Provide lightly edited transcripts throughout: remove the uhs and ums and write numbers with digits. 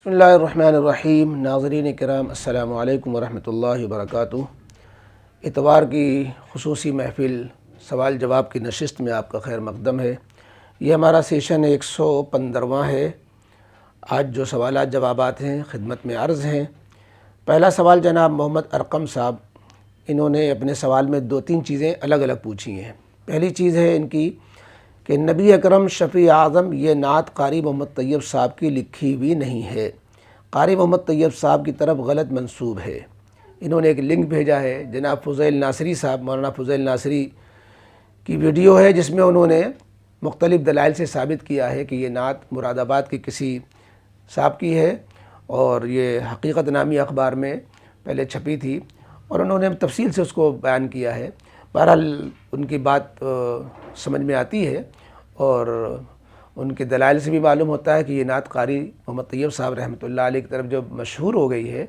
بسم اللہ الرحمن الرحیم۔ ناظرین کرام السلام علیکم ورحمۃ اللہ وبرکاتہ۔ اتوار کی خصوصی محفل سوال جواب کی نشست میں آپ کا خیر مقدم ہے۔ یہ ہمارا سیشن 115واں ہے۔ آج جو سوالات جوابات ہیں خدمت میں عرض ہیں۔ پہلا سوال جناب محمد ارقم صاحب، انہوں نے اپنے سوال میں 2-3 چیزیں الگ الگ پوچھی ہیں۔ پہلی چیز ہے ان کی کہ نبی اکرم شفیع اعظم یہ نعت قاری محمد طیب صاحب کی لکھی ہوئی نہیں ہے، قاری محمد طیب صاحب کی طرف غلط منسوب ہے۔ انہوں نے ایک لنک بھیجا ہے، جناب فضیل ناصری صاحب، مولانا فضیل ناصری کی ویڈیو ہے جس میں انہوں نے مختلف دلائل سے ثابت کیا ہے کہ یہ نعت مراد آباد کے کسی صاحب کی ہے اور یہ حقیقت نامی اخبار میں پہلے چھپی تھی، اور انہوں نے تفصیل سے اس کو بیان کیا ہے۔ بہرحال ان کی بات سمجھ میں آتی ہے اور ان کے دلائل سے بھی معلوم ہوتا ہے کہ یہ نعت قاری محمد طیب صاحب رحمۃ اللہ علیہ کی طرف جو مشہور ہو گئی ہے،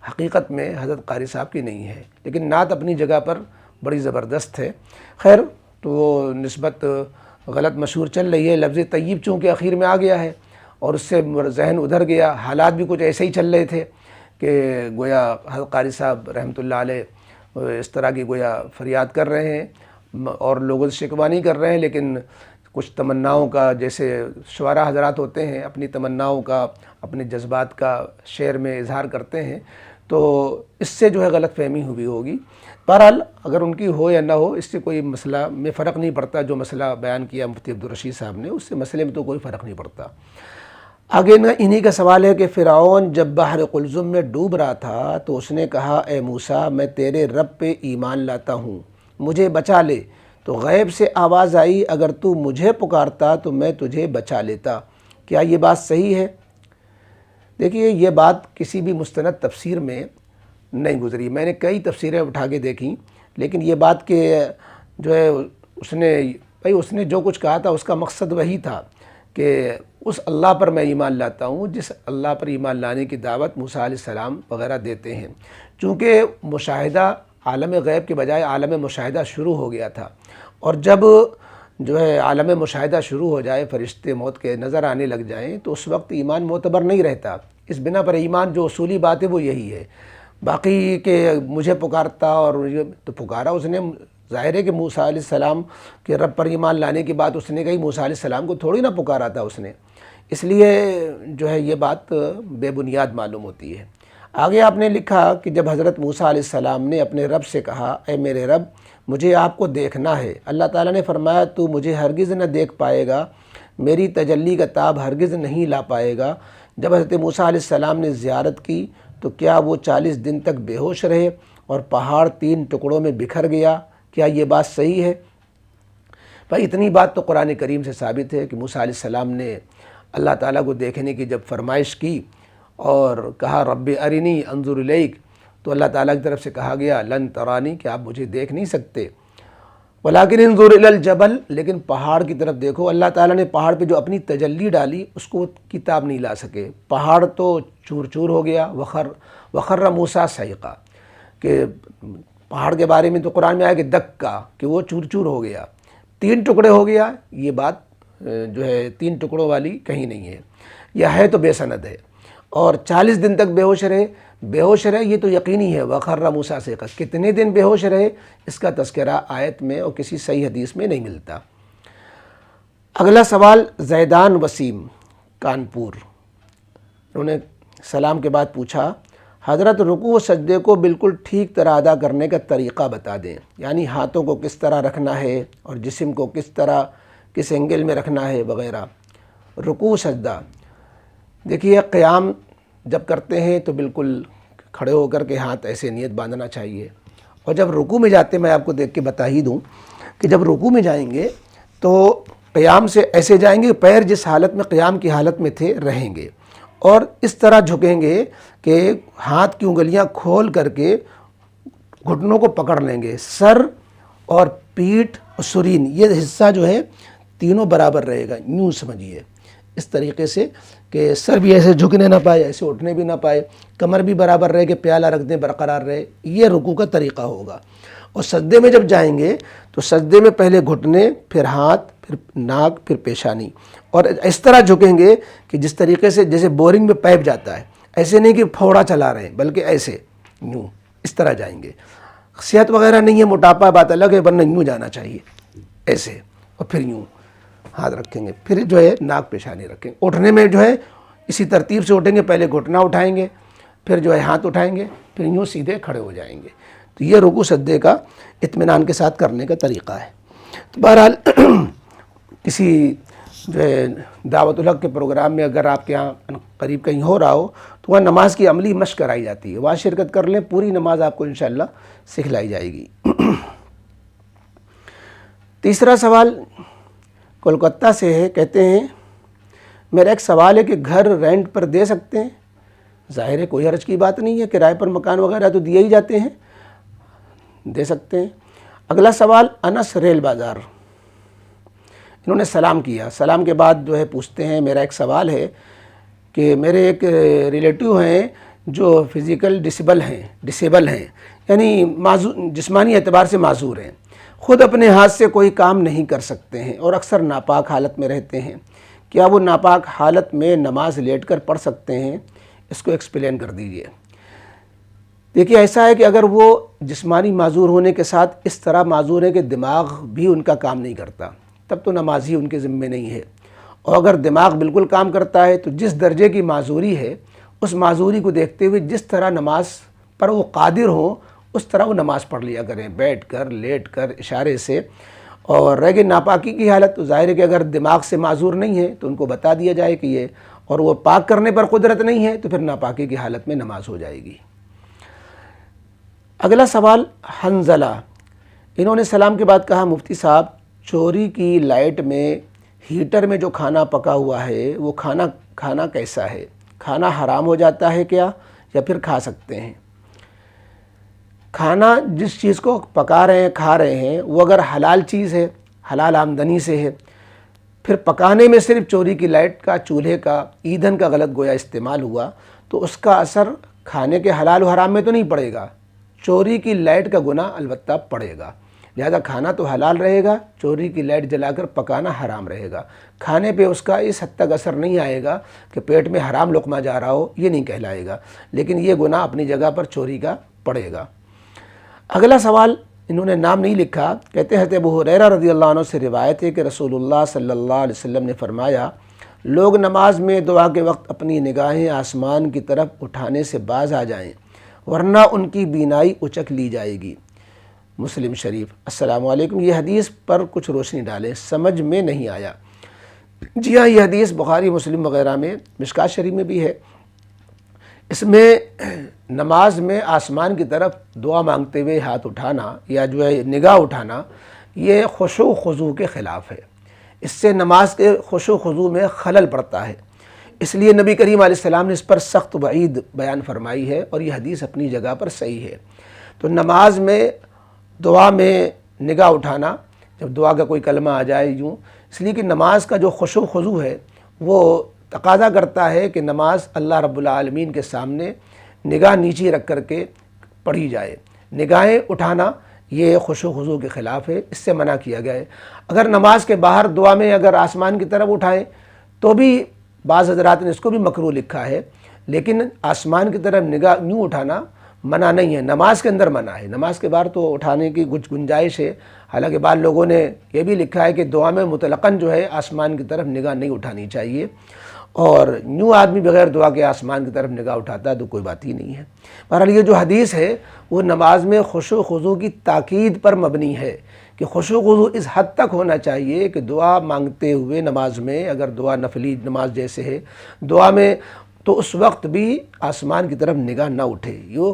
حقیقت میں حضرت قاری صاحب کی نہیں ہے، لیکن نعت اپنی جگہ پر بڑی زبردست ہے۔ خیر، تو وہ نسبت غلط مشہور چل رہی ہے۔ لفظ طیب چونکہ اخیر میں آ گیا ہے اور اس سے ذہن ادھر گیا، حالات بھی کچھ ایسے ہی چل رہے تھے کہ گویا حضرت قاری صاحب رحمۃ اللہ علیہ اس طرح کی گویا فریاد کر رہے ہیں اور لوگوں سے شکوہ نہیں کر رہے ہیں، لیکن کچھ تمناؤں کا، جیسے شعراء حضرات ہوتے ہیں اپنی تمناؤں کا، اپنے جذبات کا شعر میں اظہار کرتے ہیں، تو اس سے جو ہے غلط فہمی ہوئی ہوگی۔ بہرحال اگر ان کی ہو یا نہ ہو، اس سے کوئی مسئلہ میں فرق نہیں پڑتا۔ جو مسئلہ بیان کیا مفتی عبدالرشید صاحب نے، اس سے مسئلے میں تو کوئی فرق نہیں پڑتا۔ آگے انہی کا سوال ہے کہ فرعون جب بحر قلزم میں ڈوب رہا تھا تو اس نے کہا، اے موسیٰ میں تیرے رب پہ ایمان لاتا ہوں، مجھے بچا لے۔ تو غیب سے آواز آئی، اگر تو مجھے پکارتا تو میں تجھے بچا لیتا۔ کیا یہ بات صحیح ہے؟ دیکھیے، یہ بات کسی بھی مستند تفسیر میں نہیں گزری۔ میں نے کئی تفسیریں اٹھا کے دیکھیں، لیکن یہ بات کہ جو ہے اس نے جو کچھ کہا تھا اس کا مقصد وہی تھا کہ اس اللہ پر میں ایمان لاتا ہوں جس اللہ پر ایمان لانے کی دعوت موسیٰ علیہ السلام وغیرہ دیتے ہیں۔ چونکہ مشاہدہ عالم غیب کے بجائے عالم مشاہدہ شروع ہو گیا تھا، اور جب جو ہے عالم مشاہدہ شروع ہو جائے، فرشتے موت کے نظر آنے لگ جائیں، تو اس وقت ایمان معتبر نہیں رہتا۔ اس بنا پر ایمان جو اصولی بات ہے وہ یہی ہے۔ باقی کہ مجھے پکارتا اور تو پکارا اس نے، ظاہر ہے کہ موسیٰ علیہ السلام کے رب پر ایمان لانے کی بات اس نے کہی، موسیٰ علیہ السلام کو تھوڑی نہ پکارا تھا اس نے، اس لیے جو ہے یہ بات بے بنیاد معلوم ہوتی ہے۔ آگے آپ نے لکھا کہ جب حضرت موسیٰ علیہ السلام نے اپنے رب سے کہا، اے میرے رب مجھے آپ کو دیکھنا ہے، اللہ تعالیٰ نے فرمایا تو مجھے ہرگز نہ دیکھ پائے گا، میری تجلی کا تاب ہرگز نہیں لا پائے گا۔ جب حضرت موسیٰ علیہ السلام نے زیارت کی تو کیا وہ 40 دن تک بے ہوش رہے اور پہاڑ 3 ٹکڑوں میں بکھر گیا؟ کیا یہ بات صحیح ہے؟ بھائی اتنی بات تو قرآن کریم سے ثابت ہے کہ موسیٰ علیہ السلام نے اللہ تعالیٰ کو دیکھنے کی جب فرمائش کی اور کہا رب ارنی انظر الیک، تو اللہ تعالیٰ کی طرف سے کہا گیا لن ترانی، کہ آپ مجھے دیکھ نہیں سکتے، ولیکن انظر الی الجبل، لیکن پہاڑ کی طرف دیکھو۔ اللہ تعالیٰ نے پہاڑ پہ جو اپنی تجلی ڈالی اس کو کتاب نہیں لا سکے، پہاڑ تو چور چور ہو گیا۔ وخر موسیٰ صعقا، کہ پہاڑ کے بارے میں تو قرآن میں آیا کہ دکا، کہ وہ چور چور ہو گیا، 3 ٹکڑے ہو گیا۔ یہ بات جو ہے 3 ٹکڑوں والی کہیں نہیں ہے، یہ ہے تو بے سند ہے۔ اور 40 دن تک بے ہوش رہے، بے ہوش رہے یہ تو یقینی ہے۔ وخر موسیٰ صعقا، کتنے دن بے ہوش رہے اس کا تذکرہ آیت میں اور کسی صحیح حدیث میں نہیں ملتا۔ اگلا سوال زیدان وسیم کانپور، انہوں نے سلام کے بعد پوچھا، حضرت رکوع و سجدے کو بالکل ٹھیک طرح ادا کرنے کا طریقہ بتا دیں، یعنی ہاتھوں کو کس طرح رکھنا ہے اور جسم کو کس اینگل میں رکھنا ہے وغیرہ۔ رکوع سجدہ، دیکھیے قیام جب کرتے ہیں تو بالکل کھڑے ہو کر کے ہاتھ ایسے نیت باندھنا چاہیے، اور جب رکوع میں جاتے، میں آپ کو دیکھ کے بتا ہی دوں کہ جب رکوع میں جائیں گے تو قیام سے ایسے جائیں گے، پیر جس حالت میں قیام کی حالت میں تھے رہیں گے، اور اس طرح جھکیں گے کہ ہاتھ کی انگلیاں کھول کر کے گھٹنوں کو پکڑ لیں گے۔ سر اور پیٹھ اور سرین، یہ حصہ جو ہے تینوں برابر رہے گا، یوں سمجھیے اس طریقے سے کہ سر بھی ایسے جھکنے نہ پائے، ایسے اٹھنے بھی نہ پائے، کمر بھی برابر رہے کہ پیالہ رکھ دیں برقرار رہے، یہ رکوع کا طریقہ ہوگا۔ اور سجدے میں جب جائیں گے تو سجدے میں پہلے گھٹنے، پھر ہاتھ، پھر ناک، پھر پیشانی، اور اس طرح جھکیں گے کہ جس طریقے سے جیسے بورنگ میں پائپ جاتا ہے، ایسے نہیں کہ پھوڑا چلا رہے ہیں، بلکہ ایسے یوں اس طرح جائیں گے۔ صحت وغیرہ نہیں ہے، موٹاپا بات الگ ہے، ورنہ یوں جانا چاہیے ایسے، اور پھر یوں ہاتھ رکھیں گے، پھر جو ہے ناک پیشانی رکھیں گے۔ اٹھنے میں جو ہے اسی ترتیب سے اٹھیں گے، پہلے گھٹنا اٹھائیں گے، پھر جو ہے ہاتھ اٹھائیں گے، پھر یوں سیدھے کھڑے ہو جائیں گے۔ تو یہ رکوع سجدے کا اطمینان کے ساتھ کرنے کا طریقہ ہے۔ تو بہرحال کسی جو ہے دعوت الحق کے پروگرام میں اگر آپ کے یہاں قریب کہیں ہو رہا ہو تو وہاں نماز کی عملی مشق کرائی جاتی ہے، وہاں شرکت کر لیں، پوری نماز آپ کو انشاءاللہ سکھلائی جائے گی۔ تیسرا سوال کولکتہ سے ہے، کہتے ہیں میرا ایک سوال ہے کہ گھر رینٹ پر دے سکتے ہیں؟ ظاہر ہے کوئی حرج کی بات نہیں ہے، کرائے پر مکان وغیرہ تو دیے ہی جاتے ہیں، دے سکتے ہیں۔ اگلا سوال انس ریل بازار، انہوں نے سلام کیا، سلام کے بعد جو ہے پوچھتے ہیں میرا ایک سوال ہے کہ میرے ایک ریلیٹیو ہیں جو فزیکل ڈسیبل ہیں، یعنی جسمانی اعتبار سے معذور ہیں، خود اپنے ہاتھ سے کوئی کام نہیں کر سکتے ہیں اور اکثر ناپاک حالت میں رہتے ہیں، کیا وہ ناپاک حالت میں نماز لیٹ کر پڑھ سکتے ہیں؟ اس کو ایکسپلین کر دیجئے۔ دیکھیے ایسا ہے کہ اگر وہ جسمانی معذور ہونے کے ساتھ اس طرح معذور ہے کہ دماغ بھی ان کا کام نہیں کرتا، تب تو نماز ہی ان کے ذمے نہیں ہے، اور اگر دماغ بالکل کام کرتا ہے تو جس درجے کی معذوری ہے اس معذوری کو دیکھتے ہوئے جس طرح نماز پر وہ قادر ہو اس طرح وہ نماز پڑھ لیا کریں، بیٹھ کر، لیٹ کر، اشارے سے۔ اور رہ گئی ناپاکی کی حالت، تو ظاہر ہے کہ اگر دماغ سے معذور نہیں ہے تو ان کو بتا دیا جائے کہ یہ، اور وہ پاک کرنے پر قدرت نہیں ہے تو پھر ناپاکی کی حالت میں نماز ہو جائے گی۔ اگلا سوال حنزلہ، انہوں نے سلام کے بعد کہا مفتی صاحب چوری کی لائٹ میں ہیٹر میں جو کھانا پکا ہوا ہے وہ کھانا کیسا ہے؟ کھانا حرام ہو جاتا ہے کیا یا پھر کھا سکتے ہیں؟ کھانا جس چیز کو پکا رہے ہیں، کھا رہے ہیں، وہ اگر حلال چیز ہے، حلال آمدنی سے ہے، پھر پکانے میں صرف چوری کی لائٹ کا، چولہے کا، ایندھن کا غلط گویا استعمال ہوا تو اس کا اثر کھانے کے حلال و حرام میں تو نہیں پڑے گا، چوری کی لائٹ کا گناہ البتہ پڑے گا۔ لہذا کھانا تو حلال رہے گا، چوری کی لائٹ جلا کر پکانا حرام رہے گا۔ کھانے پہ اس کا اس حد تک اثر نہیں آئے گا کہ پیٹ میں حرام لقمہ جا رہا ہو، یہ نہیں کہلائے گا، لیکن یہ گناہ اپنی جگہ پر چوری کا پڑے گا۔ اگلا سوال انہوں نے نام نہیں لکھا، کہتے ہیں حضرت ابو ہریرہ رضی اللہ عنہ سے روایت ہے کہ رسول اللہ صلی اللہ علیہ وسلم نے فرمایا لوگ نماز میں دعا کے وقت اپنی نگاہیں آسمان کی طرف اٹھانے سے باز آ جائیں ورنہ ان کی بینائی اچک لی جائے گی۔ مسلم شریف۔ السلام علیکم، یہ حدیث پر کچھ روشنی ڈالیں، سمجھ میں نہیں آیا۔ جی ہاں، یہ حدیث بخاری مسلم وغیرہ میں، مشکوٰۃ شریف میں بھی ہے۔ اس میں نماز میں آسمان کی طرف دعا مانگتے ہوئے ہاتھ اٹھانا یا جو ہے نگاہ اٹھانا، یہ خشوع و خضوع کے خلاف ہے، اس سے نماز کے خشوع و خضوع میں خلل پڑتا ہے، اس لیے نبی کریم علیہ السلام نے اس پر سخت وعید بیان فرمائی ہے، اور یہ حدیث اپنی جگہ پر صحیح ہے۔ تو نماز میں دعا میں نگاہ اٹھانا، جب دعا کا کوئی کلمہ آ جائے یوں، اس لیے کہ نماز کا جو خشوع و خضوع ہے وہ تقاضا کرتا ہے کہ نماز اللہ رب العالمین کے سامنے نگاہ نیچی رکھ کر کے پڑھی جائے۔ نگاہیں اٹھانا یہ خشوع و خضوع کے خلاف ہے، اس سے منع کیا گیا ہے۔ اگر نماز کے باہر دعا میں اگر آسمان کی طرف اٹھائیں تو بھی بعض حضرات نے اس کو بھی مکروہ لکھا ہے، لیکن آسمان کی طرف نگاہ یوں اٹھانا منع نہیں ہے، نماز کے اندر منع ہے، نماز کے باہر تو اٹھانے کی کچھ گنجائش ہے۔ حالانکہ بعض لوگوں نے یہ بھی لکھا ہے کہ دعا میں مطلقاً جو ہے آسمان کی طرف نگاہ نہیں اٹھانی چاہیے، اور یوں آدمی بغیر دعا کے آسمان کی طرف نگاہ اٹھاتا ہے تو کوئی بات ہی نہیں ہے۔ بہرحال یہ جو حدیث ہے وہ نماز میں خشوع و خضوع کی تاکید پر مبنی ہے کہ خشوع و خضوع اس حد تک ہونا چاہیے کہ دعا مانگتے ہوئے نماز میں، اگر دعا نفلی نماز جیسے ہے دعا میں، تو اس وقت بھی آسمان کی طرف نگاہ نہ اٹھے، یہ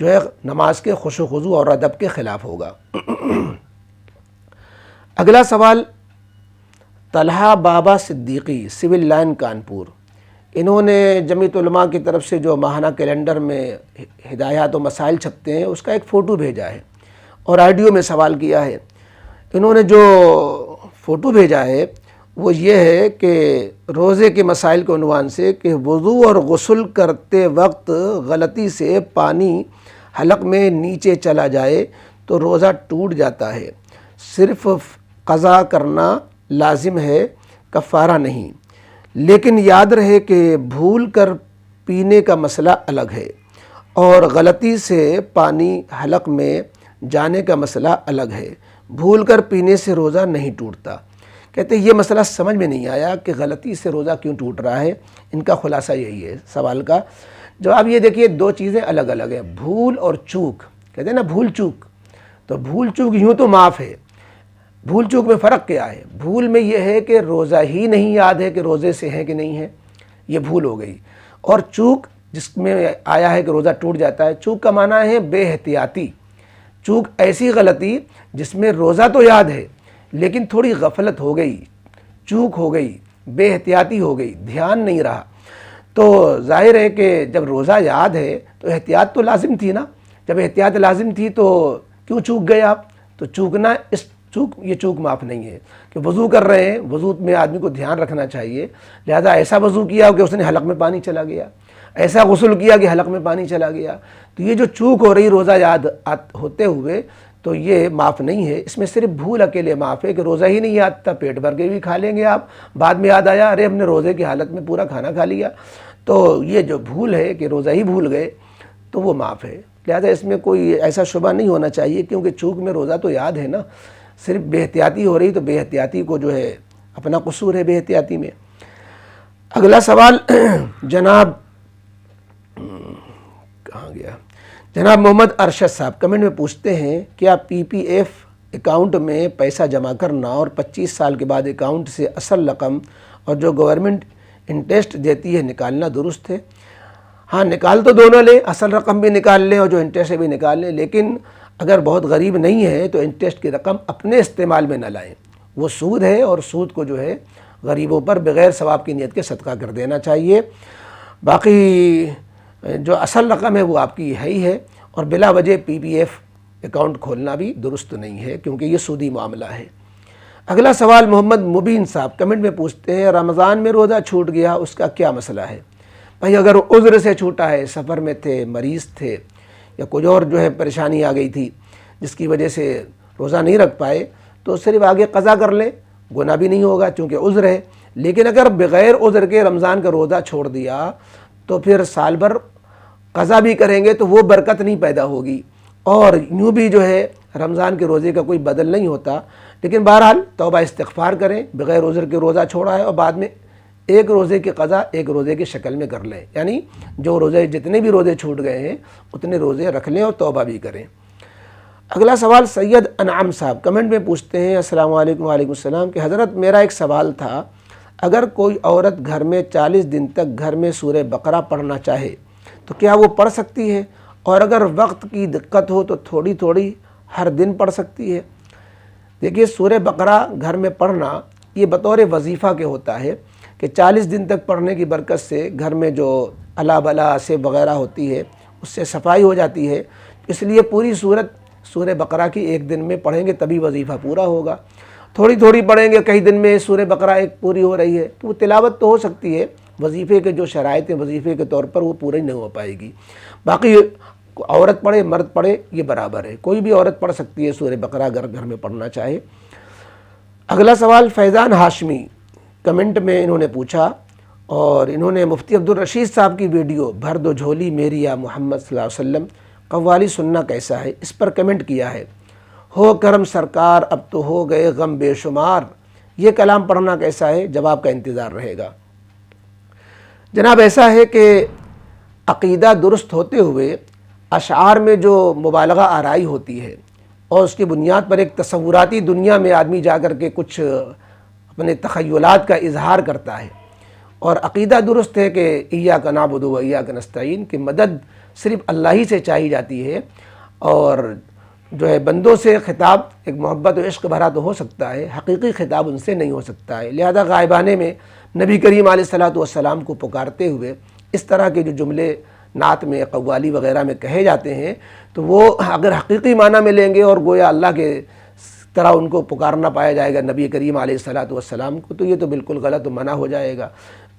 جو ہے نماز کے خشوع و خضوع اور ادب کے خلاف ہوگا۔ اگلا سوال طلحہ بابا صدیقی، سول لائن کانپور، انہوں نے جمعیت علماء کی طرف سے جو ماہانہ کیلنڈر میں ہدایات و مسائل چھپتے ہیں اس کا ایک فوٹو بھیجا ہے اور آڈیو میں سوال کیا ہے۔ انہوں نے جو فوٹو بھیجا ہے وہ یہ ہے کہ روزے کے مسائل کے عنوان سے کہ وضو اور غسل کرتے وقت غلطی سے پانی حلق میں نیچے چلا جائے تو روزہ ٹوٹ جاتا ہے، صرف قضا کرنا لازم ہے، کفارہ نہیں۔ لیکن یاد رہے کہ بھول کر پینے کا مسئلہ الگ ہے اور غلطی سے پانی حلق میں جانے کا مسئلہ الگ ہے۔ بھول کر پینے سے روزہ نہیں ٹوٹتا۔ کہتے ہیں یہ مسئلہ سمجھ میں نہیں آیا کہ غلطی سے روزہ کیوں ٹوٹ رہا ہے۔ ان کا خلاصہ یہی ہے سوال کا جواب۔ یہ دیکھیے دو چیزیں الگ الگ ہیں، بھول اور چوک۔ کہتے ہیں نا بھول چوک، تو بھول چوک یوں تو معاف ہے، بھول چوک میں فرق کیا ہے؟ بھول میں یہ ہے کہ روزہ ہی نہیں یاد ہے کہ روزے سے ہے کہ نہیں ہے، یہ بھول ہو گئی۔ اور چوک جس میں آیا ہے کہ روزہ ٹوٹ جاتا ہے، چوک کا معنی ہے بے احتیاطی۔ چوک ایسی غلطی جس میں روزہ تو یاد ہے لیکن تھوڑی غفلت ہو گئی، چوک ہو گئی، بے احتیاطی ہو گئی، دھیان نہیں رہا۔ تو ظاہر ہے کہ جب روزہ یاد ہے تو احتیاط تو لازم تھی نا، جب احتیاط لازم تھی تو کیوں چوک گئے آپ؟ تو چوکنا یہ چوک معاف نہیں ہے کہ وضو کر رہے ہیں، وضو میں آدمی کو دھیان رکھنا چاہیے، لہذا ایسا وضو کیا کہ اس نے حلق میں پانی چلا گیا، ایسا غسل کیا کہ حلق میں پانی چلا گیا، تو یہ جو چوک ہو رہی روزہ یاد ہوتے ہوئے تو یہ معاف نہیں ہے۔ اس میں صرف بھول اکیلے معاف ہے کہ روزہ ہی نہیں یاد تھا، پیٹ بھر کے بھی کھا لیں گے آپ، بعد میں یاد آیا ارے ہم نے روزے کی حالت میں پورا کھانا کھا لیا، تو یہ جو بھول ہے کہ روزہ ہی بھول گئے تو وہ معاف ہے۔ لہذا اس میں کوئی ایسا شبہ نہیں ہونا چاہیے کیونکہ چوک میں روزہ تو یاد ہے نا، صرف بے احتیاطی ہو رہی تو بے احتیاطی کو جو ہے اپنا قصور ہے بے احتیاطی میں۔ اگلا سوال جناب محمد ارشد صاحب کمنٹ میں پوچھتے ہیں کیا پی پی ایف اکاؤنٹ میں پیسہ جمع کرنا اور 25 سال کے بعد اکاؤنٹ سے اصل رقم اور جو گورنمنٹ انٹرسٹ دیتی ہے نکالنا درست ہے؟ ہاں نکال تو دونوں لیں، اصل رقم بھی نکال لیں اور جو انٹرسٹ بھی نکال لیں، لیکن اگر بہت غریب نہیں ہے تو انٹرسٹ کی رقم اپنے استعمال میں نہ لائیں، وہ سود ہے اور سود کو جو ہے غریبوں پر بغیر ثواب کی نیت کے صدقہ کر دینا چاہیے۔ باقی جو اصل رقم ہے وہ آپ کی ہے ہی ہے، اور بلا وجہ پی پی ایف اکاؤنٹ کھولنا بھی درست نہیں ہے کیونکہ یہ سودی معاملہ ہے۔ اگلا سوال محمد مبین صاحب کمنٹ میں پوچھتے ہیں رمضان میں روزہ چھوٹ گیا اس کا کیا مسئلہ ہے؟ بھائی اگر عذر سے چھوٹا ہے، سفر میں تھے، مریض تھے یا کوئی اور جو ہے پریشانی آ گئی تھی جس کی وجہ سے روزہ نہیں رکھ پائے تو صرف آگے قضا کر لیں، گناہ بھی نہیں ہوگا چونکہ عذر ہے۔ لیکن اگر بغیر عذر کے رمضان کا روزہ چھوڑ دیا تو پھر سال بھر قضا بھی کریں گے تو وہ برکت نہیں پیدا ہوگی اور یوں بھی جو ہے رمضان کے روزے کا کوئی بدل نہیں ہوتا۔ لیکن بہرحال توبہ استغفار کریں، بغیر عذر کے روزہ چھوڑا ہے اور بعد میں ایک روزے کی قضا ایک روزے کی شکل میں کر لیں، یعنی جو روزے جتنے بھی روزے چھوٹ گئے ہیں اتنے روزے رکھ لیں اور توبہ بھی کریں۔ اگلا سوال سید انعام صاحب کمنٹ میں پوچھتے ہیں السلام علیکم وعلیکم السلام کہ حضرت میرا ایک سوال تھا، اگر کوئی عورت گھر میں 40 دن تک گھر میں سورہ بقرہ پڑھنا چاہے تو کیا وہ پڑھ سکتی ہے؟ اور اگر وقت کی دقت ہو تو تھوڑی تھوڑی ہر دن پڑھ سکتی ہے؟ دیکھیے سورہ بقرہ گھر میں پڑھنا یہ بطور وظیفہ کے ہوتا ہے کہ 40 دن تک پڑھنے کی برکت سے گھر میں جو الا بلا سے وغیرہ ہوتی ہے اس سے صفائی ہو جاتی ہے، اس لیے پوری سورہ بقرہ کی ایک دن میں پڑھیں گے تبھی وظیفہ پورا ہوگا۔ تھوڑی تھوڑی پڑھیں گے، کئی دن میں سورہ بقرہ ایک پوری ہو رہی ہے تو وہ تلاوت تو ہو سکتی ہے، وظیفے کے جو شرائط ہیں وظیفے کے طور پر وہ پوری نہیں ہو پائے گی۔ باقی عورت پڑھے مرد پڑھے یہ برابر ہے، کوئی بھی عورت پڑھ سکتی ہے سورہ بقرہ اگر گھر میں پڑھنا چاہے۔ اگلا سوال فیضان ہاشمی کمنٹ میں انہوں نے پوچھا اور انہوں نے مفتی عبدالرشید صاحب کی ویڈیو بھر دو جھولی میری یا محمد صلی اللہ علیہ وسلم قوالی سننا کیسا ہے اس پر کمنٹ کیا ہے، ہو کرم سرکار اب تو ہو گئے غم بے شمار، یہ کلام پڑھنا کیسا ہے؟ جواب کا انتظار رہے گا۔ جناب ایسا ہے کہ عقیدہ درست ہوتے ہوئے اشعار میں جو مبالغہ آرائی ہوتی ہے اور اس کی بنیاد پر ایک تصوراتی دنیا میں آدمی جا کر کے کچھ اپنے تخیلات کا اظہار کرتا ہے، اور عقیدہ درست ہے کہ ایاک نعبد و ایاک نستعین کہ مدد صرف اللہ ہی سے چاہی جاتی ہے، اور جو ہے بندوں سے خطاب ایک محبت و عشق بھرا تو ہو سکتا ہے، حقیقی خطاب ان سے نہیں ہو سکتا ہے۔ لہذا غائبانے میں نبی کریم علیہ الصلوۃ کو پکارتے ہوئے اس طرح کے جو جملے نعت میں قوالی وغیرہ میں کہے جاتے ہیں تو وہ اگر حقیقی معنی میں لیں گے اور گویا اللہ کے طرح ان کو پکارنا پایا جائے گا نبی کریم علیہ الصلوۃ کو، تو یہ تو بالکل غلط و منع ہو جائے گا۔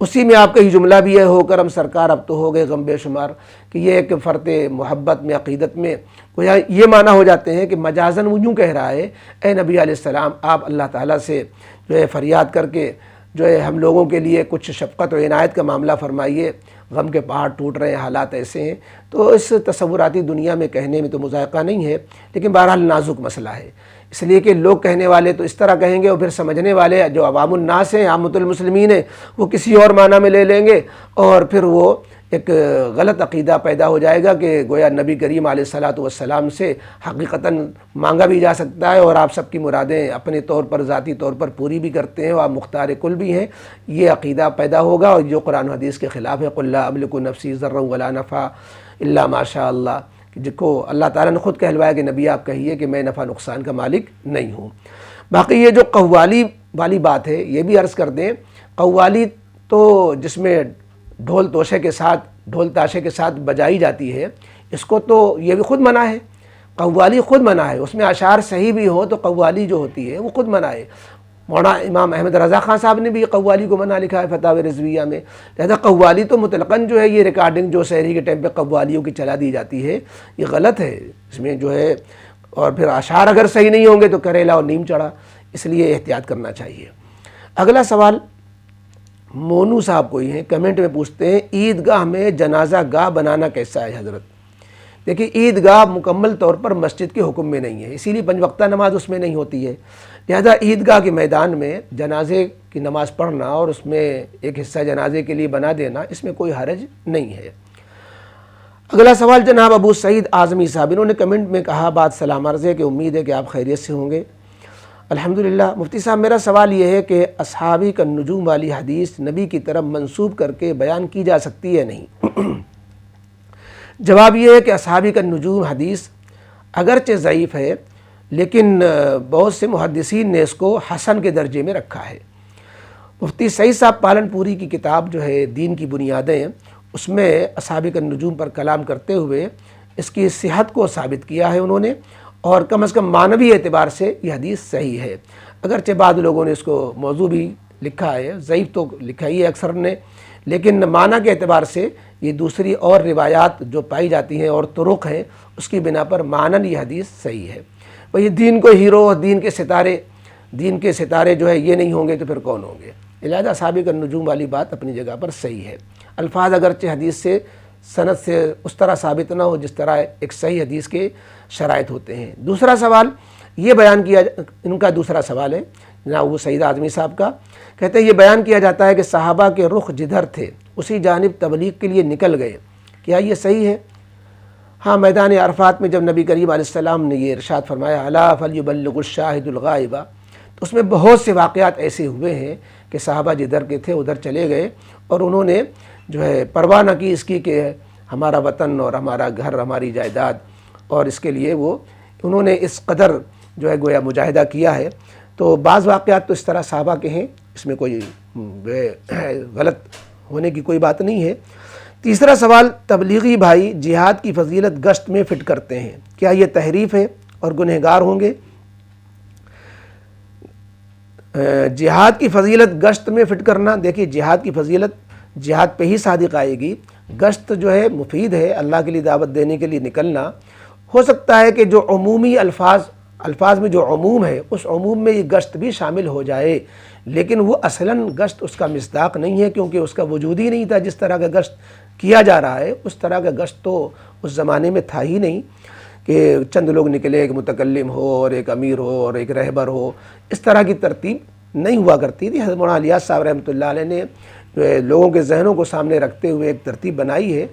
اسی میں آپ کا ہی جملہ بھی ہے، ہو کرم سرکار اب تو ہو گئے غم بے شمار، کہ یہ ایک فرط محبت میں عقیدت میں گویا یہ معنی ہو جاتے ہیں کہ مجازن وہ یوں کہہ رہا ہے اے نبی علیہ السلام آپ اللہ تعالیٰ سے جو ہے فریاد کر کے جو ہے ہم لوگوں کے لیے کچھ شفقت و عنایت کا معاملہ فرمائیے، غم کے پہاڑ ٹوٹ رہے ہیں، حالات ایسے ہیں، تو اس تصوراتی دنیا میں کہنے میں تو مذائقہ نہیں ہے، لیکن بہرحال نازک مسئلہ ہے، اس لیے کہ لوگ کہنے والے تو اس طرح کہیں گے اور پھر سمجھنے والے جو عوام الناس ہیں، عامۃ المسلمین ہیں، وہ کسی اور معنی میں لے لیں گے، اور پھر وہ ایک غلط عقیدہ پیدا ہو جائے گا کہ گویا نبی کریم علیہ الصلاۃ والسلام سے حقیقتاً مانگا بھی جا سکتا ہے اور آپ سب کی مرادیں اپنے طور پر ذاتی طور پر پوری بھی کرتے ہیں اور آپ مختار کل بھی ہیں، یہ عقیدہ پیدا ہوگا، اور جو قرآن و حدیث کے خلاف ہے۔ قل لا املک نفسی ضرا ولا نفع الا ما شاء اللہ، جس کو اللہ تعالیٰ نے خود کہلوایا کہ نبی آپ کہیے کہ میں نفع نقصان کا مالک نہیں ہوں۔ باقی یہ جو قوالی والی بات ہے یہ بھی عرض کر دیں، قوالی تو جس میں ڈھول تاشے کے ساتھ بجائی جاتی ہے، اس کو تو یہ بھی خود منع ہے، قوالی خود منع ہے، اس میں اشعار صحیح بھی ہو تو قوالی جو ہوتی ہے وہ خود منع ہے۔ مولانا امام احمد رضا خان صاحب نے بھی قوالی کو منع لکھا ہے فتاوی رضویہ میں، لہذا قوالی تو مطلقاً جو ہے یہ ریکارڈنگ جو سحری کے ٹائم پہ قوالیوں کی چلا دی جاتی ہے یہ غلط ہے، اس میں جو ہے اور پھر اشعار اگر صحیح نہیں ہوں گے تو کریلا اور نیم چڑھا، اس لیے احتیاط کرنا چاہیے۔ اگلا سوال مونو صاحب کوئی ہیں، کمنٹ میں پوچھتے ہیں عیدگاہ میں جنازہ گاہ بنانا کیسا ہے حضرت؟ دیکھیں عیدگاہ مکمل طور پر مسجد کے حکم میں نہیں ہے، اسی لیے 5 وقتہ نماز اس میں نہیں ہوتی ہے، لہذا عیدگاہ کے میدان میں جنازے کی نماز پڑھنا اور اس میں ایک حصہ جنازے کے لیے بنا دینا اس میں کوئی حرج نہیں ہے۔ اگلا سوال جناب ابو سعید اعظمی صاحب، انہوں نے کمنٹ میں کہا بات سلام عرض ہے کہ امید ہے کہ آپ خیریت سے ہوں گے۔ الحمدللہ مفتی صاحب میرا سوال یہ ہے کہ اصحابی کا نجوم والی حدیث نبی کی طرف منسوب کر کے بیان کی جا سکتی ہے نہیں؟ جواب یہ ہے کہ اصحابی کا نجوم حدیث اگرچہ ضعیف ہے لیکن بہت سے محدثین نے اس کو حسن کے درجے میں رکھا ہے۔ مفتی سعید صاحب پالن پوری کی کتاب جو ہے دین کی بنیادیں، اس میں اصحابی کا نجوم پر کلام کرتے ہوئے اس کی صحت کو ثابت کیا ہے انہوں نے، اور کم از کم معنوی اعتبار سے یہ حدیث صحیح ہے، اگرچہ بعض لوگوں نے اس کو موضوع بھی لکھا ہے، ضعیف تو لکھا ہی ہے اکثر نے، لیکن معنی کے اعتبار سے یہ دوسری اور روایات جو پائی جاتی ہیں اور طرق ہیں اس کی بنا پر معنن یہ حدیث صحیح ہے۔ وہی دین کو ہیرو، دین کے ستارے جو ہے یہ نہیں ہوں گے تو پھر کون ہوں گے؟ لہذا اصحابی کا نجوم والی بات اپنی جگہ پر صحیح ہے، الفاظ اگرچہ حدیث سے سند سے اس طرح ثابت نہ ہو جس طرح ایک صحیح حدیث کے شرائط ہوتے ہیں۔ دوسرا سوال یہ بیان کیا، ان کا دوسرا سوال ہے جناب ابو سعید اعظمی صاحب کا، کہتے ہیں یہ بیان کیا جاتا ہے کہ صحابہ کے رخ جدھر تھے اسی جانب تبلیغ کے لیے نکل گئے، کیا یہ صحیح ہے؟ ہاں، میدان عرفات میں جب نبی کریم علیہ السلام نے یہ ارشاد فرمایا الا فلیبلغ الشاہد الغائب، تو اس میں بہت سے واقعات ایسے ہوئے ہیں کہ صحابہ جدھر کے تھے ادھر چلے گئے اور انہوں نے جو ہے پرواہ نہ کی اس کی کہ ہمارا وطن اور ہمارا گھر، ہماری جائیداد، اور اس کے لیے انہوں نے اس قدر جو ہے گویا مجاہدہ کیا ہے۔ تو بعض واقعات تو اس طرح صحابہ کے ہیں، اس میں کوئی غلط ہونے کی کوئی بات نہیں ہے۔ تیسرا سوال تبلیغی بھائی جہاد کی فضیلت گشت میں فٹ کرتے ہیں، کیا یہ تحریف ہے اور گنہگار ہوں گے؟ جہاد کی فضیلت گشت میں فٹ کرنا، دیکھیے جہاد کی فضیلت جہاد پہ ہی صادق آئے گی، گشت جو ہے مفید ہے، اللہ کے لیے دعوت دینے کے لیے نکلنا، ہو سکتا ہے کہ جو عمومی الفاظ میں جو عموم ہے اس عموم میں یہ گشت بھی شامل ہو جائے، لیکن وہ اصلاً گشت اس کا مصداق نہیں ہے کیونکہ اس کا وجود ہی نہیں تھا۔ جس طرح کا گشت کیا جا رہا ہے اس طرح کا گشت تو اس زمانے میں تھا ہی نہیں کہ چند لوگ نکلے، ایک متکلم ہو اور ایک امیر ہو اور ایک رہبر ہو، اس طرح کی ترتیب نہیں ہوا کرتی تھی۔ حضرت مولانا الیاس صاحب رحمۃ اللہ علیہ نے لوگوں کے ذہنوں کو سامنے رکھتے ہوئے ایک ترتیب بنائی ہے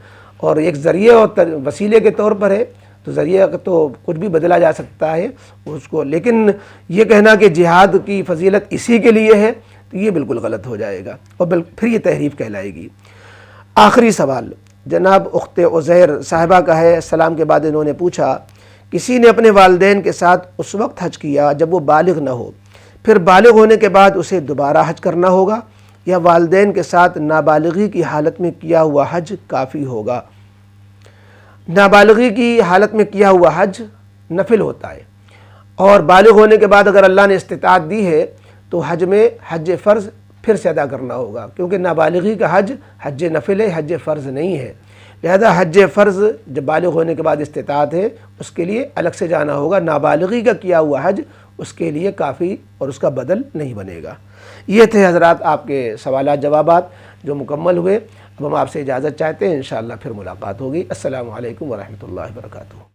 اور ایک ذریعے اور وسیلے کے طور پر ہے، تو ذریعہ تو کچھ بھی بدلا جا سکتا ہے اس کو، لیکن یہ کہنا کہ جہاد کی فضیلت اسی کے لیے ہے تو یہ بالکل غلط ہو جائے گا اور پھر یہ تحریف کہلائے گی۔ آخری سوال جناب اخت عزیر صاحبہ کا ہے، السلام کے بعد انہوں نے پوچھا کسی نے اپنے والدین کے ساتھ اس وقت حج کیا جب وہ بالغ نہ ہو، پھر بالغ ہونے کے بعد اسے دوبارہ حج کرنا ہوگا یا والدین کے ساتھ نابالغی کی حالت میں کیا ہوا حج کافی ہوگا؟ نابالغی کی حالت میں کیا ہوا حج نفل ہوتا ہے، اور بالغ ہونے کے بعد اگر اللہ نے استطاعت دی ہے تو حج میں حج فرض پھر سے ادا کرنا ہوگا، کیونکہ نابالغی کا حج حج نفل ہے، حج فرض نہیں ہے، لہذا حج فرض جب بالغ ہونے کے بعد استطاعت ہے اس کے لیے الگ سے جانا ہوگا۔ نابالغی کا کیا ہوا حج اس کے لیے کافی اور اس کا بدل نہیں بنے گا۔ یہ تھے حضرات آپ کے سوالات جوابات جو مکمل ہوئے۔ اب ہم آپ سے اجازت چاہتے ہیں، انشاءاللہ پھر ملاقات ہوگی۔ السلام علیکم ورحمۃ اللہ وبرکاتہ۔